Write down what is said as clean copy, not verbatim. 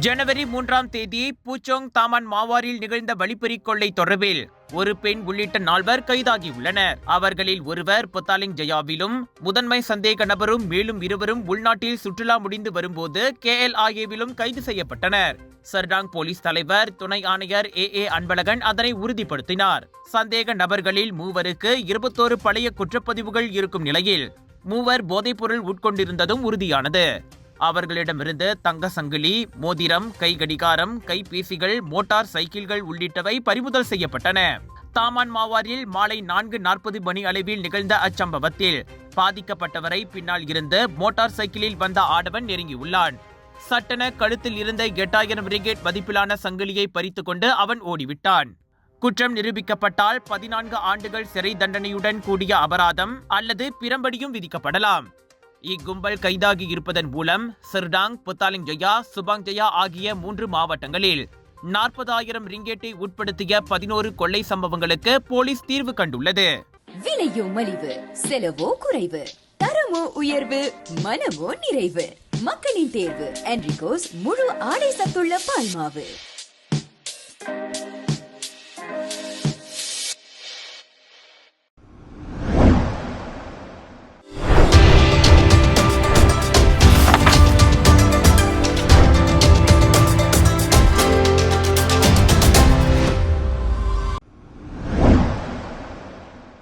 ஜனவரி 3ஆம் தேதி பூச்சோங் தாமான் மாவாரில் நிகழ்ந்த வழிப்பறி கொள்ளை தொடர்பில் ஒரு பெண் உள்ளிட்ட 4 கைதாகியுள்ளனர். அவர்களில் ஒருவர் பொத்தாலிங் ஜயாவிலும் முதன்மை சந்தேக நபரும் மேலும் 2 உள்நாட்டில் சுற்றுலா முடிந்து வரும்போது KLIAவிலும் கைது செய்யப்பட்டனர். சர்டாங் போலீஸ் தலைவர் துணை ஆணையர் AA அன்பழகன் அதனை உறுதிப்படுத்தினார். சந்தேக நபர்களில் 3 21 பழைய குற்றப்பதிவுகள் இருக்கும் நிலையில் 3 போதைப்பொருள் உட்கொண்டிருந்ததும் உறுதியானது. அவர்களிடமிருந்து தங்க சங்கிலி, மோதிரம், கை கடிகாரம், கைபேசிகள், மோட்டார் சைக்கிள்கள் உள்ளிட்டவை பறிமுதல் செய்யப்பட்டன. தாமான் மாவாரில் மாலை 4:40 மணி அளவில் நிகழ்ந்த அச்சம்பவத்தில் பாதிக்கப்பட்டவரை பின்னால் இருந்து மோட்டார் சைக்கிளில் வந்த ஆடவன் நெருங்கியுள்ளான். சட்டென கழுத்தில் இருந்த 8000 ரிங்கெட் மதிப்பிலான சங்கிலியை பறித்துக் கொண்டு அவன் ஓடிவிட்டான். குற்றம் நிரூபிக்கப்பட்டால் 14 ஆண்டுகள் சிறை தண்டனையுடன் கூடிய அபராதம் அல்லது பிரம்படியும் விதிக்கப்படலாம். இக்கும்பல் கைதாகி இருப்பதன் மூலம் சர்டாங், பொத்தாலிங் ஜயா, சுபாங் ஜயா ஆகிய 3 மாவட்டங்களில் 40,000 ரிங்கெட்டை உட்படுத்திய 11 கொள்ளை சம்பவங்களுக்கு போலீஸ் தீர்வு கண்டுள்ளது. விலையோ மலிவு, செலவோ குறைவு, தரமோ உயர்வு, மனமோ நிறைவு. மக்களின் தேர்வு என்ரிகோஸ் முழு ஆடை சத்துள்ள பால்மாவு.